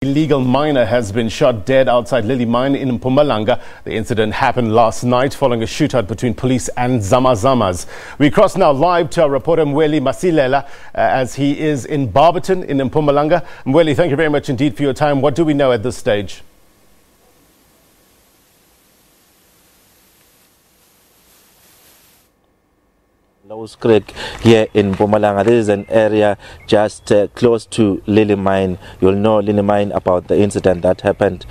Illegal miner has been shot dead outside Lilly Mine in Mpumalanga. The incident happened last night following a shootout between police and Zamazamas. We cross now live to our reporter Mweli Masilela as he is in Barberton in Mpumalanga. Mweli, thank you very much indeed for your time. What do we know at this stage? Lowe's Creek here in Mpumalanga. This is an area just close to Lilly Mine. You'll know Lilly Mine about the incident that happened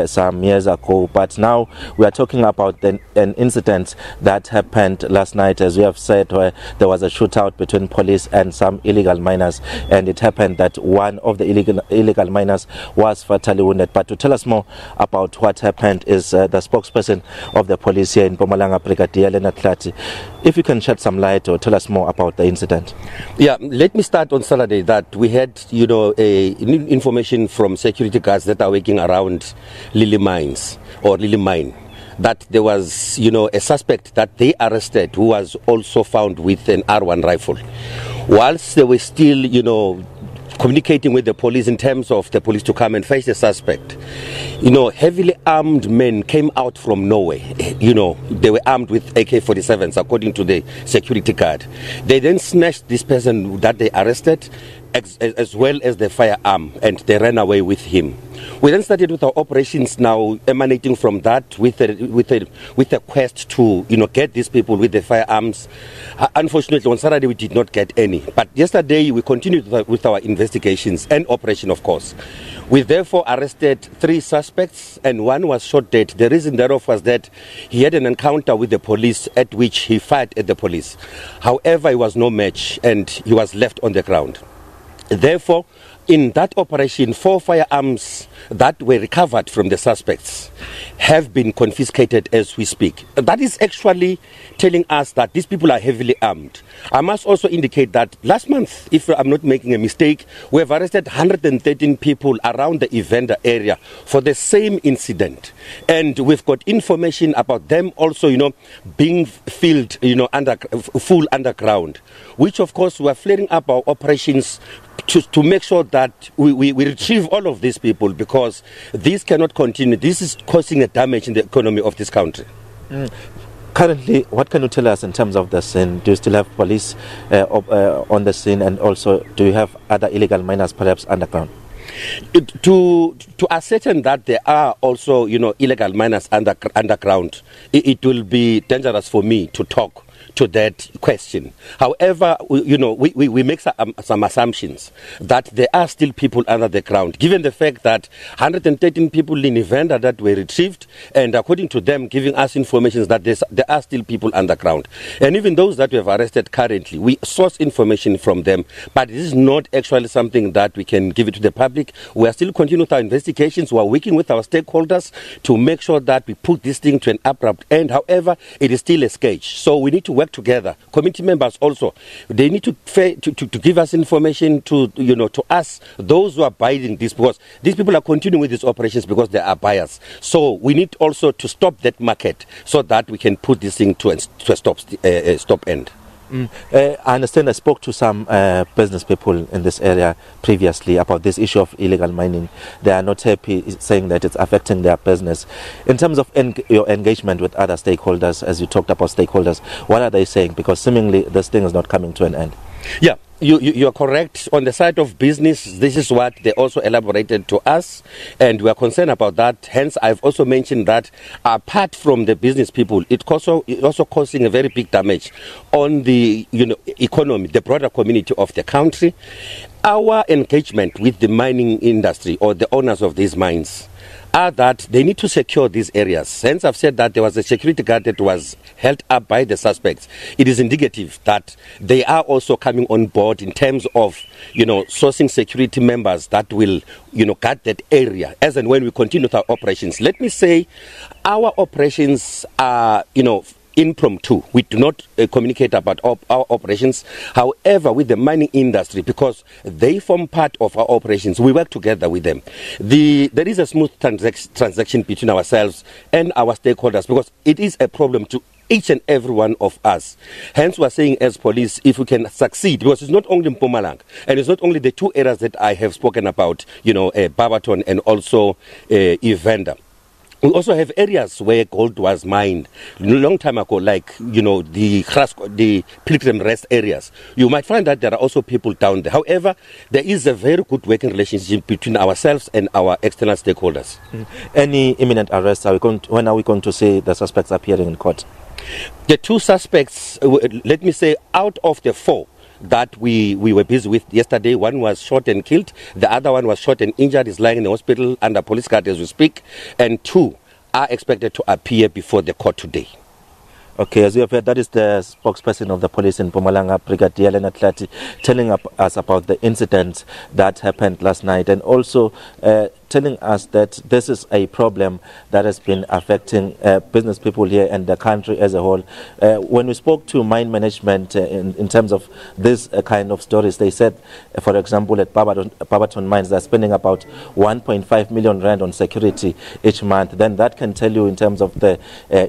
some years ago. But now we are talking about an incident that happened last night, as we have said, where there was a shootout between police and some illegal miners. And it happened that one of the illegal miners was fatally wounded. But to tell us more about what happened is the spokesperson of the police here in Mpumalanga, Brigadier Leonard Tlati. If you can shed some light or tell us more about the incident. Yeah, let me start on Saturday that we had, information from security guards that are working around Lilly Mines or Lilly Mine, that there was, a suspect that they arrested who was also found with an R1 rifle. Whilst they were still, communicating with the police in terms of the police to come and face the suspect, heavily armed men came out from nowhere. They were armed with AK-47s, according to the security guard. They then snatched this person that they arrested, as well as the firearm, and they ran away with him. We then started with our operations now emanating from that with a quest to get these people with the firearms. Unfortunately, on Saturday we did not get any, but yesterday we continued with our investigations and operation, of course. We therefore arrested 3 suspects and one was shot dead. The reason thereof was that he had an encounter with the police at which he fired at the police. However, he was no match and he was left on the ground. Therefore, in that operation, 4 firearms that were recovered from the suspects have been confiscated as we speak. That is actually telling us that these people are heavily armed. I must also indicate that last month, if I'm not making a mistake, we have arrested 113 people around the Evander area for the same incident. And we've got information about them also, being filled, full underground, which of course we are flaring up our operations to make sure that we retrieve all of these people, because this cannot continue. This is causing a damage in the economy of this country. Currently, what can you tell us in terms of the scene? Do you still have police on the scene, and also do you have other illegal miners perhaps underground? To ascertain that there are also illegal miners underground, it will be dangerous for me to talk to that question. However, we make some assumptions that there are still people under the ground, given the fact that 113 people in Evander that were retrieved, and according to them giving us information that there are still people underground. And even those that we have arrested currently, we source information from them, but this is not actually something that we can give it to the public. We are still continuing with our investigations. We are working with our stakeholders to make sure that we put this thing to an abrupt end. However, it is still a sketch, so we need to work together. Committee members also, they need to give us information to us, those who are buying this, because these people are continuing with these operations because they are buyers. So we need also to stop that market so that we can put this thing to a stop end. I understand I spoke to some business people in this area previously about this issue of illegal mining. They are not happy, saying that it's affecting their business. In terms of your engagement with other stakeholders, as you talked about stakeholders, what are they saying? Because seemingly this thing is not coming to an end. Yeah, you are correct. On the side of business, this is what they also elaborated to us, and we are concerned about that. Hence, I've also mentioned that apart from the business people, it's also causing a very big damage on the economy, the broader community of the country. Our engagement with the mining industry or the owners of these mines are that they need to secure these areas. Hence, I've said that there was a security guard that was held up by the suspects. It is indicative that they are also coming on board in terms of, sourcing security members that will, guard that area as and when we continue with our operations. Let me say, our operations are, impromptu. We do not communicate about our operations. However, with the mining industry, because they form part of our operations, we work together with them. There is a smooth transaction between ourselves and our stakeholders, because it is a problem to each and every one of us. Hence, we're saying as police, if we can succeed, because it's not only Mpumalanga, and it's not only the two areas that I have spoken about, Barberton and also Evander. We also have areas where gold was mined a long time ago, like, the Pilgrim Rest areas. You might find that there are also people down there. However, there is a very good working relationship between ourselves and our external stakeholders. Any imminent arrests? When are we going to see the suspects appearing in court? The two suspects, let me say, out of the four that we were busy with yesterday, one was shot and killed, the other one was shot and injured, is lying in the hospital under police guard as we speak, and two are expected to appear before the court today. Okay, as you have heard, that is the spokesperson of the police in Mpumalanga, Brigadier Leonard Tlati, telling us about the incident that happened last night, and also telling us that this is a problem that has been affecting business people here and the country as a whole. When we spoke to mine management in terms of this kind of stories, they said, for example, at Barberton mines, they're spending about 1.5 million rand on security each month. Then that can tell you in terms of the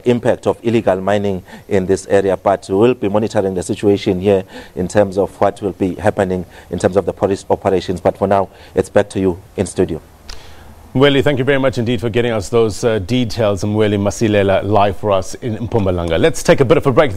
impact of illegal mining in this area. But we will be monitoring the situation here in terms of what will be happening in terms of the police operations. But for now, it's back to you in studio. Mweli, thank you very much indeed for getting us those details. Mweli Masilela live for us in Mpumalanga. Let's take a bit of a break.